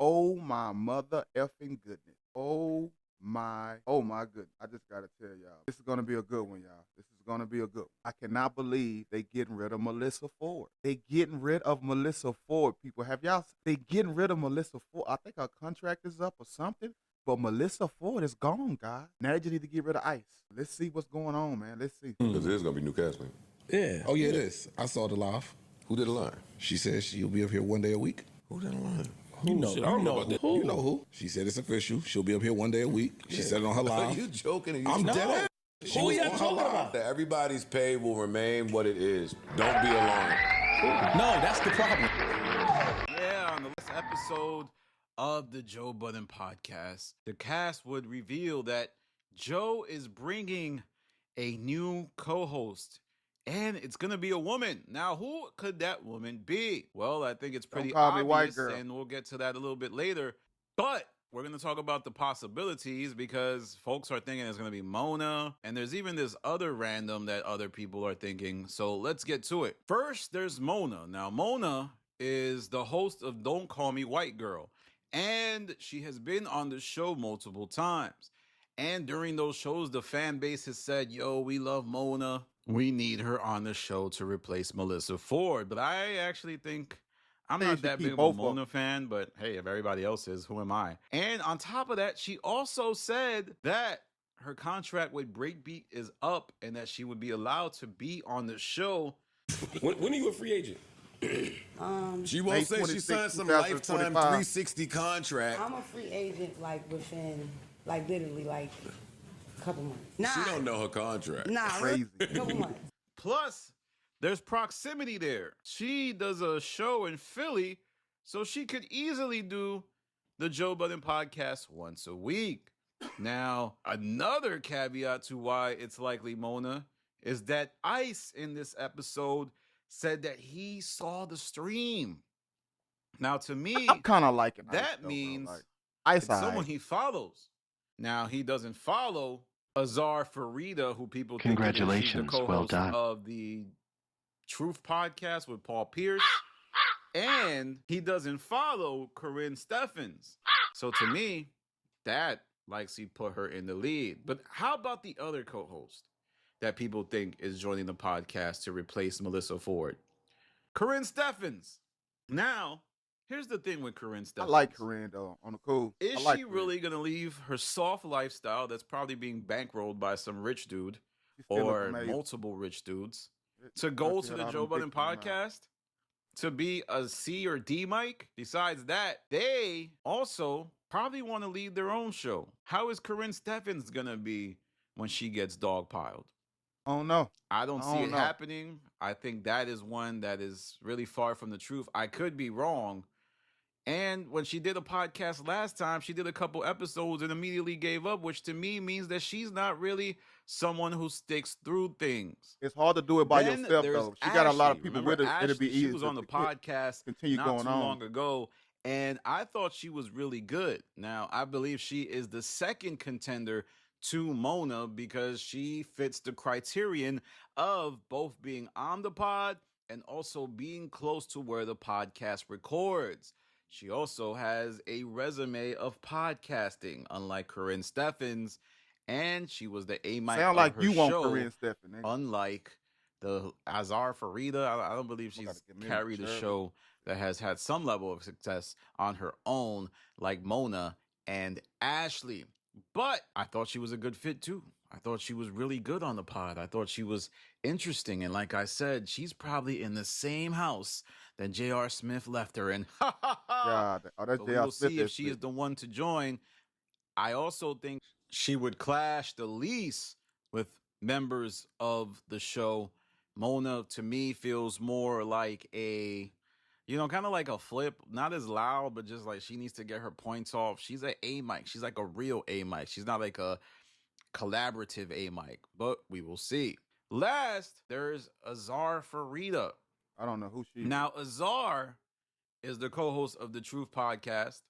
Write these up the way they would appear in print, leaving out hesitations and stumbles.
Oh my mother effing goodness. Oh my goodness. I just gotta tell y'all. This is gonna be a good one, y'all. This is gonna be a good one. I cannot believe they getting rid of Melyssa Ford. They getting rid of Melyssa Ford, people. Have y'all they getting rid of Melyssa Ford? I think her contract is up or something. But Melyssa Ford is gone, guys. Now they just need to get rid of Ice. Let's see what's going on, man. Let's see. Because there's going to be new casting. Yeah. Oh, yeah, it is. I saw the live. Who did the line? She said she'll be up here one day a week. Who did the line? You know, Shit, I don't know about that. who. You know who. She said it's official. She'll be up here one day a week. She said it on her live. Are you joking? Or you I'm dead ass. She Who was y'all on her talking live. about? Everybody's pay will remain what it is. Don't be alarmed. No, that's the problem. Yeah, on the last episode of the Joe Budden Podcast, the cast would reveal that Joe is bringing a new co-host, and it's going to be a woman. Now, who could that woman be? Well, I think it's pretty Don't call me obvious, white girl. and we'll get to that a little bit later. But we're going to talk about the possibilities because folks are thinking it's going to be Mona, and there's even this other random that other people are thinking. So let's get to it. First, there's Mona. Now, Mona is the host of Don't Call Me White Girl, and she has been on the show multiple times. And during those shows, the fan base has said, yo, we love Mona. We need her on the show to replace Melyssa Ford. But I actually think I'm They not should that keep big of a both of them. Mona fan, but hey, if everybody else is, who am I? And on top of that, she also said that her contract with Breakbeat is up and that she would be allowed to be on the show. When are you a free agent? She won't May say she 26, signed some lifetime 2025. 360 contract. I'm a free agent, like within, like literally, like a couple months. Nah, She don't know her contract. Nah, Crazy. couple months. Plus, there's proximity there. She does a show in Philly, so she could easily do the Joe Budden Podcast once a week. Now, another caveat to why it's likely Mona is that Ice in this episode said that he saw the stream. Now, to me, I'm kind of liking Ice, that though, bro. means Like, Ice it's someone alright. he follows. Now, he doesn't follow Azar Farida, who people think she's the Congratulations, co-host well done. of the Truth Podcast with Paul Pierce. And he doesn't follow Karrine Steffans. So to me, that likes he put her in the lead. But how about the other co-host that people think is joining the podcast to replace Melyssa Ford? Karrine Steffans. Now, here's the thing with Karrine Steffans. I like Karrine, though, on the cool. Is I like she Karrine. really going to leave her soft lifestyle that's probably being bankrolled by some rich dude She still look or amazing. multiple rich dudes to go She to had the all Joe them Budden big booty mouths. Podcast to be a C or D mic? Besides that, they also probably want to lead their own show. How is Karrine Steffans going to be when she gets dogpiled? I don't know. I don't see don't it know. happening. I think that is one that is really far from the truth. I could be wrong. And when she did a podcast last time, she did a couple episodes and immediately gave up, which to me means that she's not really someone who sticks through things. It's hard to do it by Then yourself, there's though. She got a lot of Ashley. people Remember with her. It'll be Ashley? easy. She was to on the podcast continue not going too on. long ago, and I thought she was really good. Now, I believe she is the second contender to Mona because she fits the criterion of both being on the pod and also being close to where the podcast records. She also has a resume of podcasting, unlike Karrine Steffans, and she was the A-mic Sound of like her you want show, Karrine Steffans. unlike the Azar Farida. I don't believe I gotta she's get me carried a Shirley. show that has had some level of success on her own, like Mona and Ashley. But I thought she was a good fit too. I thought she was really good on the pod. I thought she was interesting. And like I said, she's probably in the same house that J.R. Smith left her in. God, oh, that's But we J.R. will Smith. see if she is the one to join. I also think she would clash the least with members of the show. Mona, to me, feels more like a, kind of like a Flip. Not as loud, but just like she needs to get her points off. She's an A mic. She's like a real A mic. She's not like a collaborative A mic, but we will see. Last, there's Azar Farida. I don't know who she is. Now, Azar is the co-host of the Truth Podcast,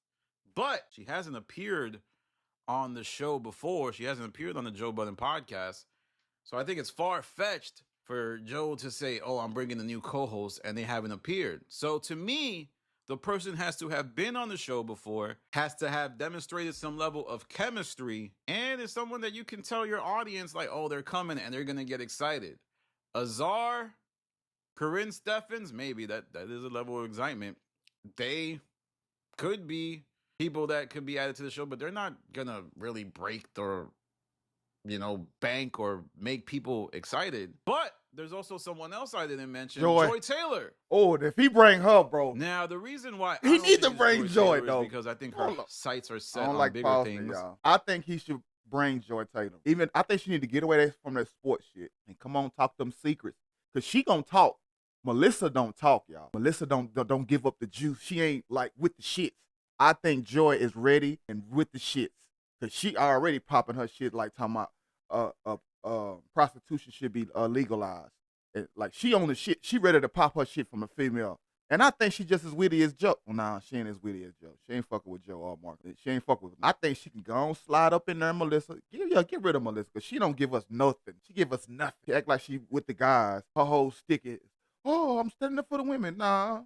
but she hasn't appeared on the show before. She hasn't appeared on the Joe Budden Podcast. So I think it's far-fetched for Joe to say, oh, I'm bringing a new co-host, and they haven't appeared. So to me, the person has to have been on the show before, has to have demonstrated some level of chemistry, and is someone that you can tell your audience, like, oh, they're coming and they're going to get excited. Azar, Karrine Steffans, maybe that is a level of excitement. They could be people that could be added to the show, but they're not going to really break the, bank or make people excited. But there's also someone else I didn't mention, Joy Taylor. Oh, if he bring her, bro. Now, the reason why he needs to bring Joy, Taylor though. is because I think her sights are set I don't on like bigger things. Y'all. I think he should bring Joy Taylor. I think she need to get away from that sports shit and come on, talk them secrets. Because she gonna talk. Melyssa don't talk, y'all. Melyssa don't give up the juice. She ain't like with the shits. I think Joy is ready and with the shits. Because she already popping her shit like talking about prostitution should be legalized. And, like, she on the shit. She ready to pop her shit from a female. And I think she just as witty as Joe. Well, nah, she ain't as witty as Joe. She ain't fucking with Joe or Mark. She ain't fucking with him. I think she can go on, slide up in there, Melyssa. Get rid of Melyssa, because she don't give us nothing. She give us nothing. She act like she with the guys. Her whole stick is, oh, I'm standing up for the women. Nah.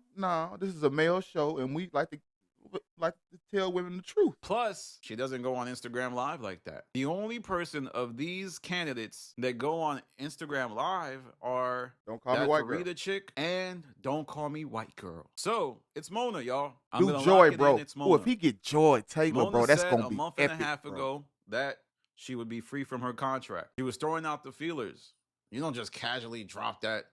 This is a male show, and we like to tell women the truth. Plus, she doesn't go on Instagram Live like that. The only person of these candidates that go on Instagram Live are Don't Call Me White Girl, Farida chick and Don't Call Me White Girl. So it's Mona, y'all. I'm do gonna Joy, lock it bro. in. It's Mona. Ooh, if he get Joy Taylor, Mona bro, that's said gonna be a month epic, and a half ago that she would be free from her contract. She was throwing out the feelers. You don't just casually drop that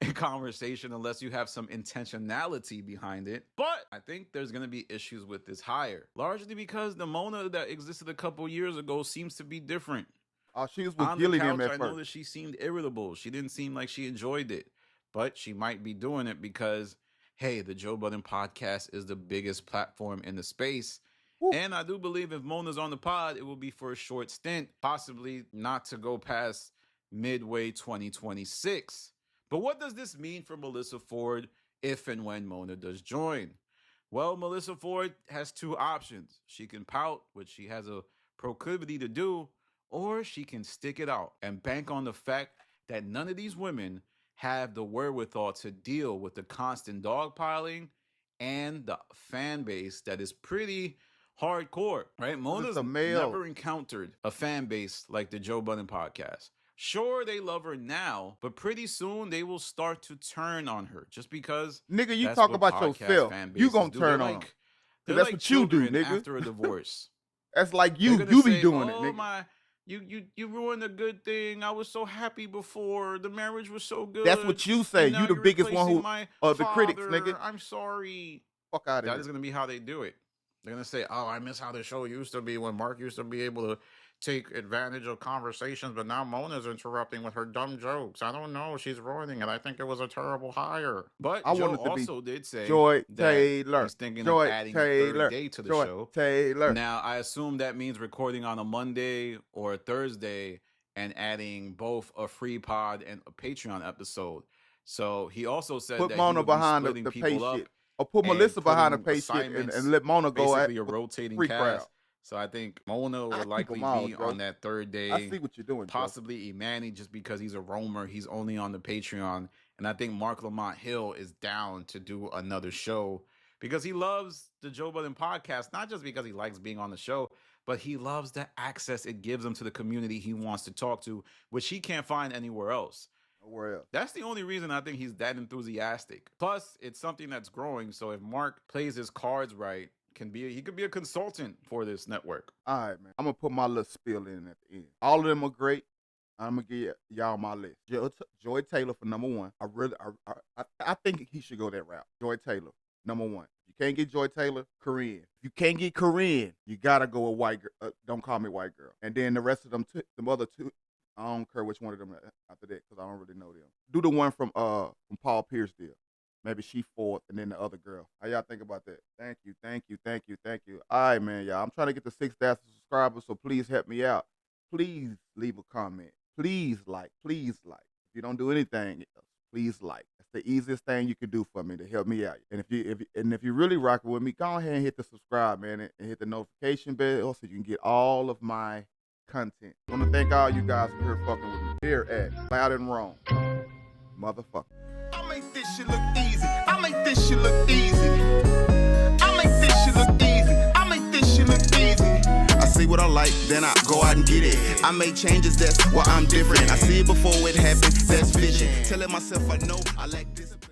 in conversation unless you have some intentionality behind it. But I think there's going to be issues with this hire, largely because the Mona that existed a couple years ago seems to be different. She was with On Gilly the couch, them at I first. know that she seemed irritable. She didn't seem like she enjoyed it, but she might be doing it because, hey, the Joe Budden Podcast is the biggest platform in the space. Woo. And I do believe if Mona's on the pod, it will be for a short stint, possibly not to go past midway 2026. But what does this mean for Melyssa Ford if and when Mona does join? Well, Melyssa Ford has two options. She can pout, which she has a proclivity to do, or she can stick it out and bank on the fact that none of these women have the wherewithal to deal with the constant dogpiling and the fan base that is pretty hardcore, right? Mona's never encountered a fan base like the Joe Budden Podcast. Sure, they love her now, but pretty soon they will start to turn on her just because. Nigga, you talk about yourself. You gonna turn on them. That's what you do, nigga. After a divorce. That's like you be doing it, nigga. My, you ruined a good thing. I was so happy before. The marriage was so good. That's what you say. You the biggest one who the critics, nigga. I'm sorry. Fuck out of here. That is gonna be how they do it. They're gonna say, "Oh, I miss how the show used to be when Mark used to be able to take advantage of conversations, but now Mona's interrupting with her dumb jokes. I don't know. She's ruining it. I think it was a terrible hire." But Joe also did say Joy Taylor. He's thinking of adding a third day to the show. Taylor. Now, I assume that means recording on a Monday or a Thursday and adding both a free pod and a Patreon episode. So he also said put that Mona he would behind be the people pay up shit. Or put Melyssa behind the pay shit and let Mona go at basically a rotating free cast. Crowd. So I think Mona would likely be on that third day. I see what you're doing, possibly Imani, just because he's a roamer. He's only on the Patreon. And I think Mark Lamont Hill is down to do another show because he loves the Joe Budden Podcast, not just because he likes being on the show, but he loves the access it gives him to the community he wants to talk to, which he can't find anywhere else. Nowhere else. That's the only reason I think he's that enthusiastic. Plus, it's something that's growing. So if Mark plays his cards right, he could be a consultant for this network. All right, man. I'm gonna put my little spiel in at the end. All of them are great. I'm gonna give y'all my list. Joy Taylor for number one. I think he should go that route. Joy Taylor, number one. If you can't get Joy Taylor, Karrine. If you can't get Karrine, you gotta go with White Girl. Don't Call Me White Girl. And then the rest of them, the other two, I don't care which one of them after that because I don't really know them. Do the one from Paul Pierce deal. Maybe she fourth, and then the other girl. How y'all think about that? Thank you. All right, man, y'all. I'm trying to get to 6,000 subscribers, so please help me out. Please leave a comment. Please like. If you don't do anything else, please like. That's the easiest thing you can do for me to help me out. And if you really rocking with me, go ahead and hit the subscribe, man, and hit the notification bell so you can get all of my content. I want to thank all you guys for here fucking with me. Here at Loud and Wrong. Motherfucker. I make this shit look easy. I make this this shit look easy. I make this shit look easy. I make this shit look easy. I see what I like, then I go out and get it. I make changes, that's why I'm different. I see it before it happens, that's vision. Telling myself I know I lack